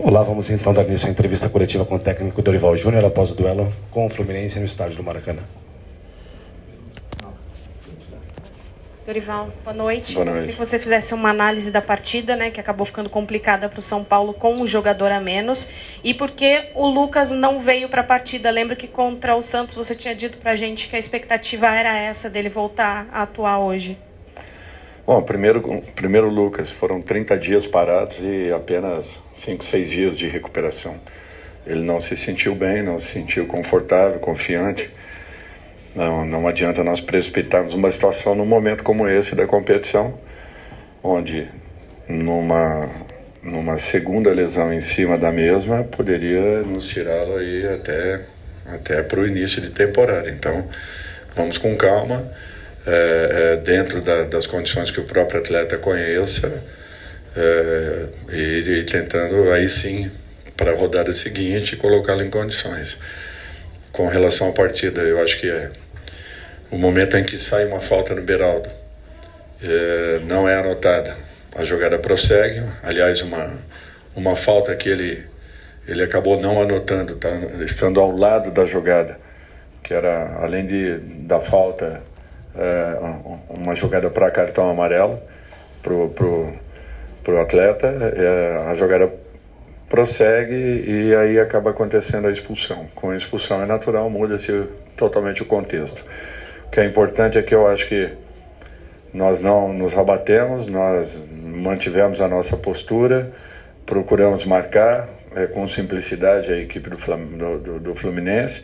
Olá, vamos então dar início à entrevista coletiva com o técnico Dorival Júnior após o duelo com o Fluminense no estádio do Maracanã. Dorival, boa noite. Boa noite. Queria que você fizesse uma análise da partida, né, que acabou ficando complicada para o São Paulo com um jogador a menos, e por que o Lucas não veio para a partida. Lembro que contra o Santos você tinha dito para a gente que a expectativa era essa, dele voltar a atuar hoje. Bom, primeiro Lucas, foram 30 dias parados e apenas 5, 6 dias de recuperação. Ele não se sentiu bem, não se sentiu confortável, confiante. Não adianta nós precipitarmos uma situação num momento como esse da competição, onde numa segunda lesão em cima da mesma poderia nos tirá-lo aí até para o início de temporada. Então, vamos com calma, dentro das condições que o próprio atleta conheça, e tentando aí sim, para a rodada seguinte, colocá-lo em condições. Com relação à partida, eu acho que o momento em que sai uma falta no Beraldo não é anotada. A jogada prossegue, aliás, uma falta que ele acabou não anotando, tá, estando ao lado da jogada, que era, além da falta, uma jogada para cartão amarelo pro atleta, a jogada prossegue e aí acaba acontecendo a expulsão. Com a expulsão é natural, muda-se totalmente o contexto. O que é importante é que eu acho que nós não nos abatemos, nós mantivemos a nossa postura, procuramos marcar com simplicidade a equipe do Fluminense,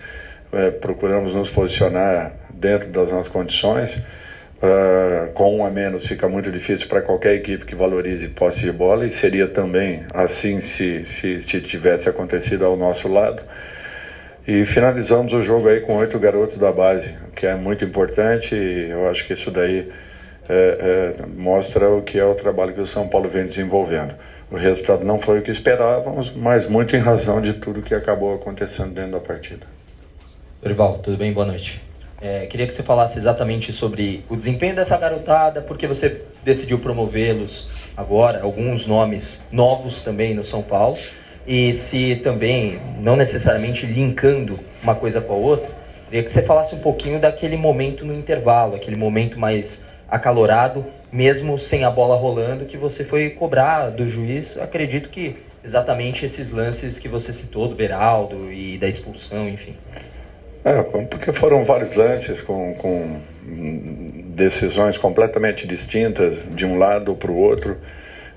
procuramos nos posicionar dentro das nossas condições. Com um a menos fica muito difícil para qualquer equipe que valorize posse de bola, e seria também assim se tivesse acontecido ao nosso lado. E finalizamos o jogo aí com 8 garotos da base, que é muito importante, e eu acho que isso daí mostra o que é o trabalho que o São Paulo vem desenvolvendo. O resultado não foi o que esperávamos, mas muito em razão de tudo que acabou acontecendo dentro da partida. Dorival, tudo bem? Boa noite. Queria que você falasse exatamente sobre o desempenho dessa garotada, porque você decidiu promovê-los agora, alguns nomes novos também no São Paulo, e se também, não necessariamente linkando uma coisa com a outra, queria que você falasse um pouquinho daquele momento no intervalo, aquele momento mais acalorado, mesmo sem a bola rolando, que você foi cobrar do juiz. Acredito que exatamente esses lances que você citou, do Beraldo e da expulsão, enfim. Porque foram vários lances com decisões completamente distintas de um lado para o outro.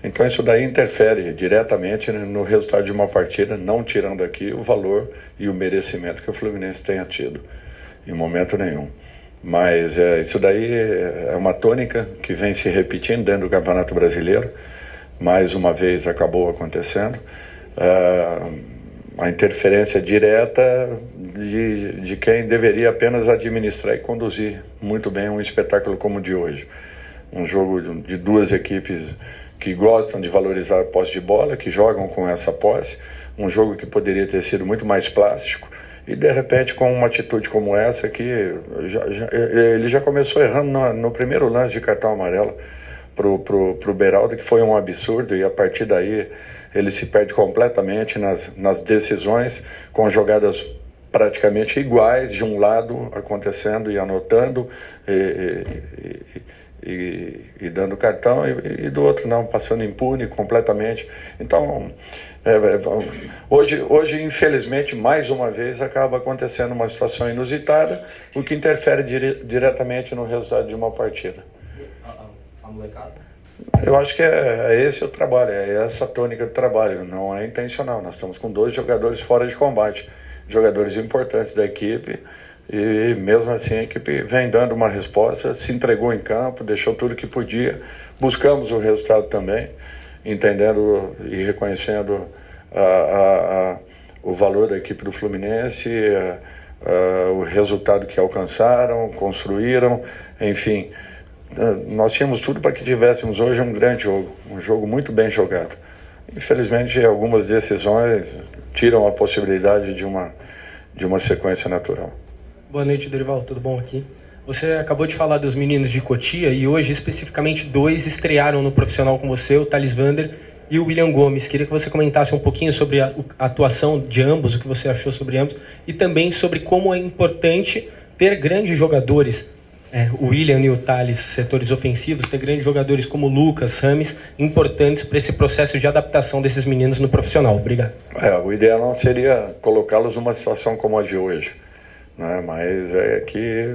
Então isso daí interfere diretamente no resultado de uma partida, não tirando aqui o valor e o merecimento que o Fluminense tenha tido, em momento nenhum. Mas isso daí é uma tônica que vem se repetindo dentro do Campeonato Brasileiro. Mais uma vez acabou acontecendo. A interferência direta de quem deveria apenas administrar e conduzir muito bem um espetáculo como o de hoje. Um jogo de duas equipes que gostam de valorizar a posse de bola, que jogam com essa posse, um jogo que poderia ter sido muito mais plástico, e de repente com uma atitude como essa que ele já começou errando no primeiro lance de cartão amarelo pro Beraldo, que foi um absurdo, e a partir daí ele se perde completamente nas decisões, com jogadas praticamente iguais de um lado acontecendo e anotando e dando cartão, e do outro não, passando impune completamente. Então hoje infelizmente mais uma vez acaba acontecendo uma situação inusitada, o que interfere diretamente no resultado de uma partida. A molecada? Eu acho que é esse o trabalho, é essa a tônica do trabalho, não é intencional. Nós estamos com 2 jogadores fora de combate, jogadores importantes da equipe, e mesmo assim a equipe vem dando uma resposta, se entregou em campo, deixou tudo que podia, buscamos o resultado também, entendendo e reconhecendo o valor da equipe do Fluminense, o resultado que alcançaram, construíram, enfim. Nós tínhamos tudo para que tivéssemos hoje um grande jogo, um jogo muito bem jogado. Infelizmente, algumas decisões tiram a possibilidade de uma sequência natural. Boa noite, Dorival, tudo bom aqui? Você acabou de falar dos meninos de Cotia, e hoje especificamente 2 estrearam no profissional com você, o Thales Vander e o William Gomes. Queria que você comentasse um pouquinho sobre a atuação de ambos, o que você achou sobre ambos, e também sobre como é importante ter grandes jogadores, o William e o Thales, setores ofensivos, ter grandes jogadores como o Lucas, Rames, importantes para esse processo de adaptação desses meninos no profissional. Obrigado. O ideal não seria colocá-los numa situação como a de hoje, né? Mas é que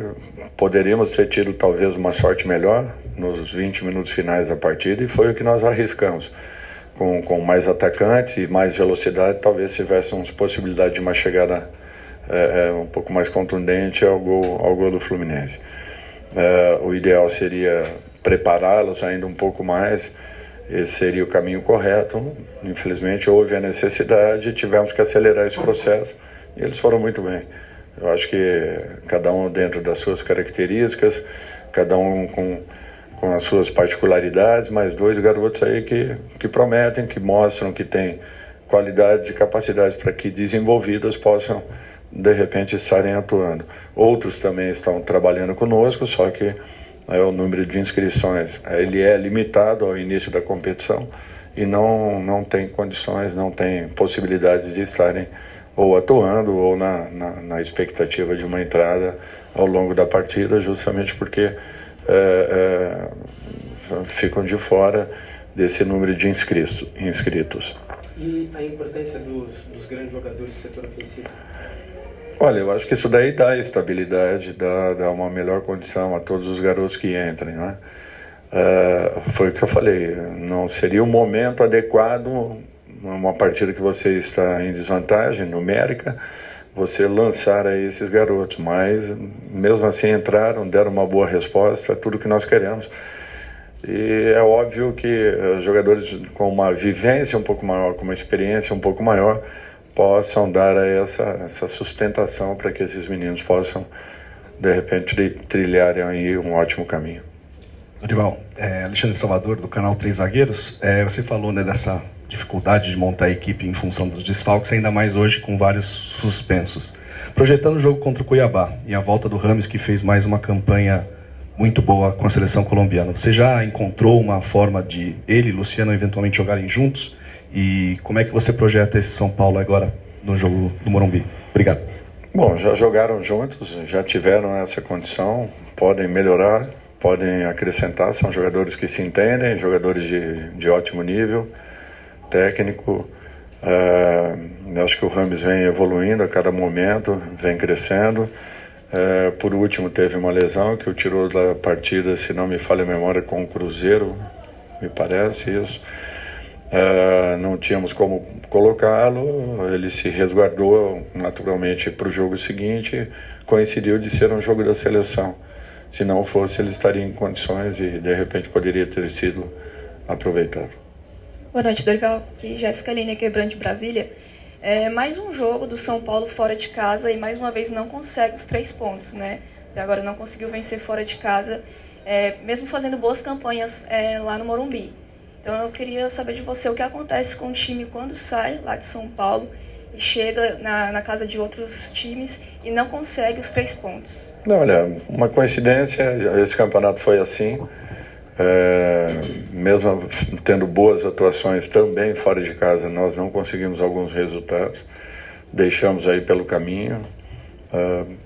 poderíamos ter tido talvez uma sorte melhor nos 20 minutos finais da partida, e foi o que nós arriscamos. Com mais atacantes e mais velocidade, talvez tivéssemos possibilidade de uma chegada um pouco mais contundente ao gol do Fluminense. O ideal seria prepará-los ainda um pouco mais, esse seria o caminho correto. Infelizmente houve a necessidade, tivemos que acelerar esse processo, e eles foram muito bem. Eu acho que cada um dentro das suas características, cada um com as suas particularidades, mas dois garotos aí que prometem, que mostram que têm qualidades e capacidades para que desenvolvidas possam de repente estarem atuando. Outros também estão trabalhando conosco, só que o número de inscrições ele é limitado ao início da competição e não tem condições, não tem possibilidades de estarem ou atuando ou na expectativa de uma entrada ao longo da partida, justamente porque ficam de fora desse número de inscritos. E a importância dos grandes jogadores do setor ofensivo? Olha, eu acho que isso daí dá estabilidade, dá uma melhor condição a todos os garotos que entrem, né? Foi o que eu falei, não seria o momento adequado, numa partida que você está em desvantagem numérica, você lançar aí esses garotos, mas mesmo assim entraram, deram uma boa resposta, é tudo que nós queremos. E é óbvio que jogadores com uma vivência um pouco maior, com uma experiência um pouco maior, possam dar aí essa sustentação para que esses meninos possam, de repente, trilharem aí um ótimo caminho. Dorival, Alexandre Salvador, do canal 3 Zagueiros. Você falou, né, dessa dificuldade de montar a equipe em função dos desfalques, ainda mais hoje com vários suspensos. Projetando o jogo contra o Cuiabá e a volta do Rames, que fez mais uma campanha muito boa com a seleção colombiana, você já encontrou uma forma de ele e Luciano eventualmente jogarem juntos? E como é que você projeta esse São Paulo agora no jogo do Morumbi? Obrigado. Bom, já jogaram juntos, já tiveram essa condição, podem melhorar, podem acrescentar, são jogadores que se entendem, jogadores de ótimo nível técnico. Acho que o Rames vem evoluindo a cada momento, vem crescendo. Por último, teve uma lesão que o tirou da partida, se não me falha a memória, com o Cruzeiro, me parece isso. Não tínhamos como colocá-lo, ele se resguardou naturalmente para o jogo seguinte, coincidiu de ser um jogo da seleção. Se não fosse, ele estaria em condições e de repente poderia ter sido aproveitado. Boa noite, Dorival. Aqui Jéssica Aline, quebrando de Brasília. Mais um jogo do São Paulo fora de casa e mais uma vez não consegue os 3 pontos, né? Até agora não conseguiu vencer fora de casa, mesmo fazendo boas campanhas lá no Morumbi. Então eu queria saber de você o que acontece com o time quando sai lá de São Paulo e chega na casa de outros times e não consegue os 3 pontos. Não, olha, uma coincidência, esse campeonato foi assim. Mesmo tendo boas atuações também fora de casa, nós não conseguimos alguns resultados, deixamos aí pelo caminho.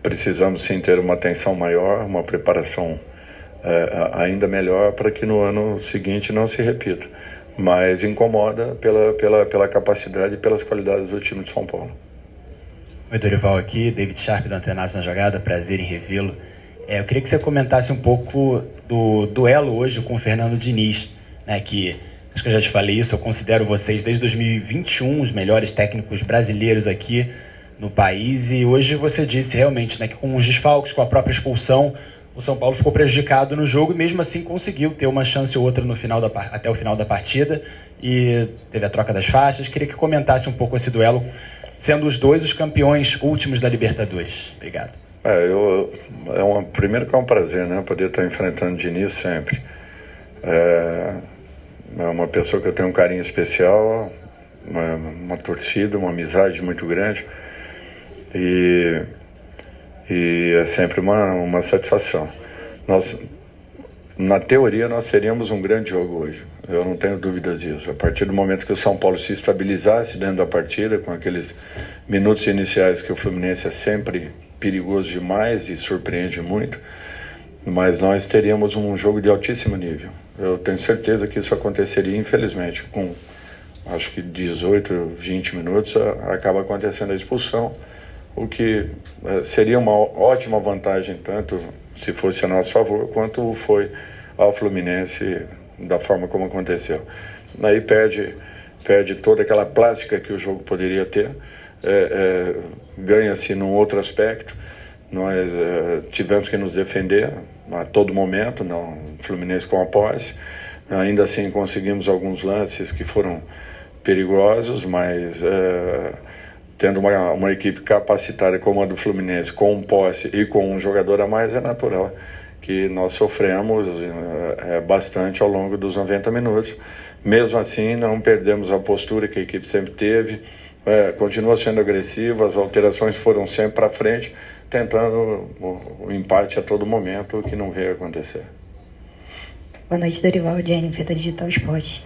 Precisamos sim ter uma atenção maior, uma preparação ainda melhor para que no ano seguinte não se repita, mas incomoda pela capacidade e pelas qualidades do time de São Paulo. Oi, Dorival aqui, David Sharp do Antenados na Jogada, prazer em revê-lo. Eu queria que você comentasse um pouco do duelo hoje com o Fernando Diniz, né, que, acho que eu já te falei isso, eu considero vocês desde 2021 os melhores técnicos brasileiros aqui no país, e hoje você disse realmente, né, que com os desfalques, com a própria expulsão, o São Paulo ficou prejudicado no jogo e mesmo assim conseguiu ter uma chance ou outra no final até o final da partida e teve a troca das faixas. Queria que comentasse um pouco esse duelo, sendo os dois os campeões últimos da Libertadores. Obrigado. Primeiro que é um prazer, né, poder estar enfrentando o Diniz sempre. É uma pessoa que eu tenho um carinho especial, uma torcida, uma amizade muito grande e é sempre uma satisfação. Na teoria, nós teríamos um grande jogo hoje. Eu não tenho dúvidas disso. A partir do momento que o São Paulo se estabilizasse dentro da partida, com aqueles minutos iniciais que o Fluminense é sempre perigoso demais e surpreende muito, mas nós teríamos um jogo de altíssimo nível. Eu tenho certeza que isso aconteceria, infelizmente, com acho que 18, 20 minutos, acaba acontecendo a expulsão, o que seria uma ótima vantagem, tanto se fosse a nosso favor, quanto foi ao Fluminense, da forma como aconteceu. Aí perde toda aquela plástica que o jogo poderia ter, ganha-se num outro aspecto. Nós tivemos que nos defender a todo momento, não, o Fluminense com a posse. Ainda assim conseguimos alguns lances que foram perigosos, mas tendo uma equipe capacitada como a do Fluminense, com posse e com um jogador a mais, é natural que nós sofremos bastante ao longo dos 90 minutos. Mesmo assim, não perdemos a postura que a equipe sempre teve, continua sendo agressiva, as alterações foram sempre para frente, tentando o empate a todo momento, o que não veio acontecer. Boa noite, Dorival, Jennifer, da Digital Esporte.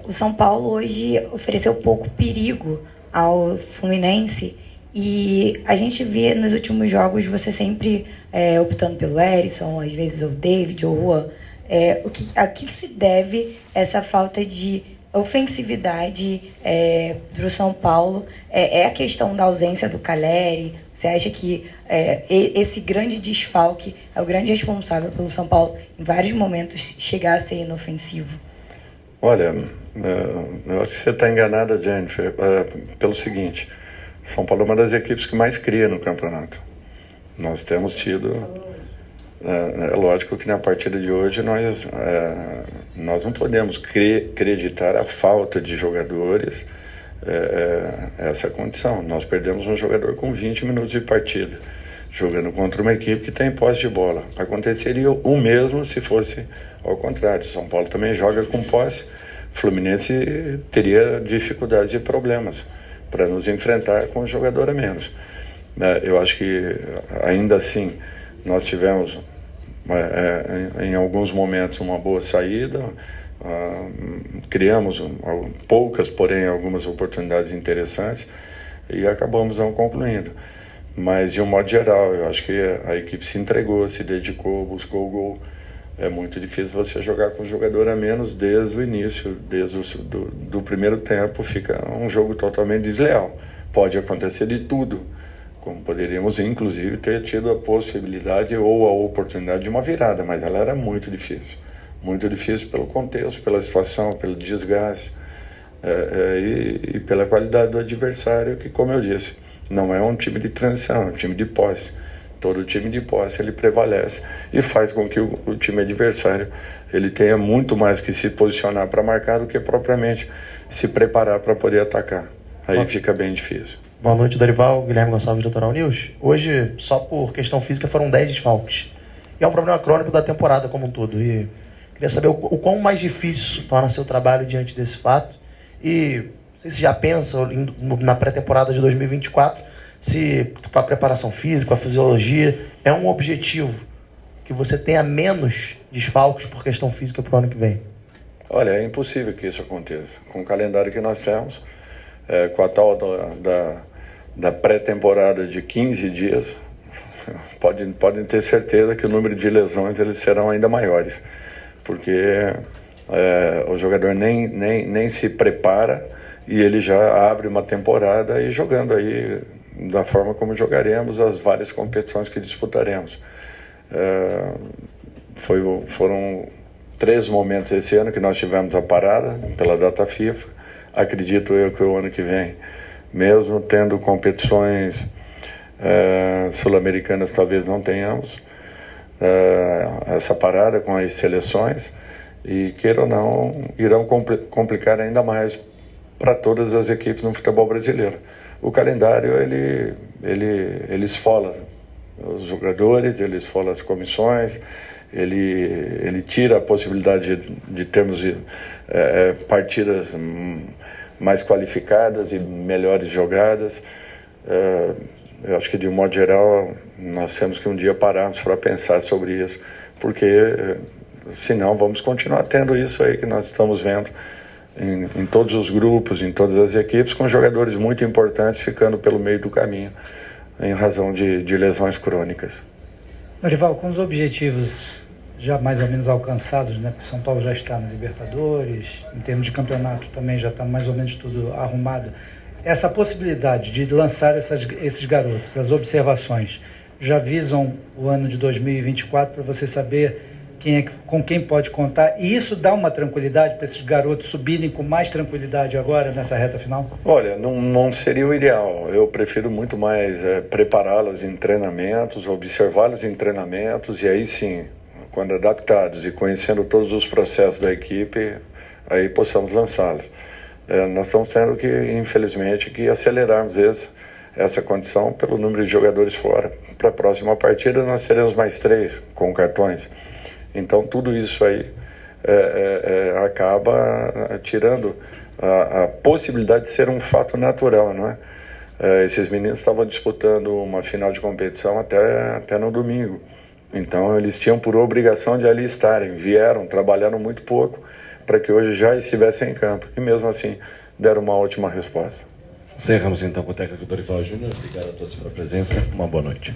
O São Paulo hoje ofereceu pouco perigo ao Fluminense e a gente vê nos últimos jogos você sempre optando pelo Erisson, às vezes o David ou o Juan. A que se deve essa falta de ofensividade do São Paulo? É a questão da ausência do Caleri? Você acha que esse grande desfalque é o grande responsável pelo São Paulo em vários momentos chegar a ser inofensivo? Olha, eu acho que você está enganada, Jennifer, pelo seguinte: São Paulo é uma das equipes que mais cria no campeonato. Nós temos tido... É lógico que na partida de hoje nós não podemos acreditar a falta de jogadores, essa condição. Nós perdemos um jogador com 20 minutos de partida, jogando contra uma equipe que tem posse de bola. Aconteceria o mesmo se fosse ao contrário. São Paulo também joga com posse. Fluminense teria dificuldades e problemas para nos enfrentar com um jogador a menos. Eu acho que ainda assim nós tivemos em alguns momentos uma boa saída, criamos poucas, porém algumas oportunidades interessantes e acabamos não concluindo. Mas de um modo geral, eu acho que a equipe se entregou, se dedicou, buscou o gol. É muito difícil você jogar com um jogador a menos desde o início, desde do primeiro tempo, fica um jogo totalmente desleal. Pode acontecer de tudo, como poderíamos inclusive ter tido a possibilidade ou a oportunidade de uma virada, mas ela era muito difícil pelo contexto, pela situação, pelo desgaste e pela qualidade do adversário, que, como eu disse, não é um time de transição, é um time de posse. Todo time de posse ele prevalece e faz com que o time adversário ele tenha muito mais que se posicionar para marcar do que propriamente se preparar para poder atacar. Aí fica bem difícil. Boa noite, Dorival. Guilherme Gonçalves, do Litoral News. Hoje, só por questão física, foram 10 desfalques. E é um problema crônico da temporada como um todo. E queria saber o quão mais difícil torna seu trabalho diante desse fato. E não sei se já pensa na pré-temporada de 2024, se com a preparação física, a fisiologia, é um objetivo que você tenha menos desfalques por questão física para o ano que vem. Olha, é impossível que isso aconteça. Com o calendário que nós temos, com a tal da pré-temporada de 15 dias, podem ter certeza que o número de lesões eles serão ainda maiores, porque o jogador nem se prepara e ele já abre uma temporada e jogando aí da forma como jogaremos as várias competições que disputaremos. Foram 3 momentos esse ano que nós tivemos a parada pela data FIFA. Acredito eu que o ano que vem, mesmo tendo competições sul-americanas, talvez não tenhamos essa parada com as seleções, e queira ou não, irão complicar ainda mais para todas as equipes no futebol brasileiro. O calendário ele esfola os jogadores, ele esfola as comissões, ele tira a possibilidade de termos partidas mais qualificadas e melhores jogadas. Eu acho que, de um modo geral, nós temos que um dia pararmos para pensar sobre isso, porque Se não, vamos continuar tendo isso aí que nós estamos vendo em todos os grupos, em todas as equipes, com jogadores muito importantes ficando pelo meio do caminho, em razão de lesões crônicas. Dorival, com os objetivos já mais ou menos alcançados, né? Porque São Paulo já está na Libertadores, em termos de campeonato também já está mais ou menos tudo arrumado. Essa possibilidade de lançar esses garotos, as observações, já visam o ano de 2024 para você saber com quem pode contar, e isso dá uma tranquilidade para esses garotos subirem com mais tranquilidade agora nessa reta final? Olha, não seria o ideal. Eu prefiro muito mais prepará-los em treinamentos, observá-los em treinamentos, e aí sim, quando adaptados e conhecendo todos os processos da equipe, aí possamos lançá-los. Nós estamos tendo que, infelizmente, acelerarmos essa condição pelo número de jogadores fora. Para a próxima partida nós teremos mais 3 com cartões. Então tudo isso aí acaba tirando a possibilidade de ser um fato natural, não é? Esses meninos estavam disputando uma final de competição até no domingo. Então eles tinham por obrigação de ali estarem, vieram, trabalharam muito pouco para que hoje já estivessem em campo. E mesmo assim deram uma ótima resposta. Encerramos então com o técnico Dorival Júnior. Obrigado a todos pela presença. Uma boa noite.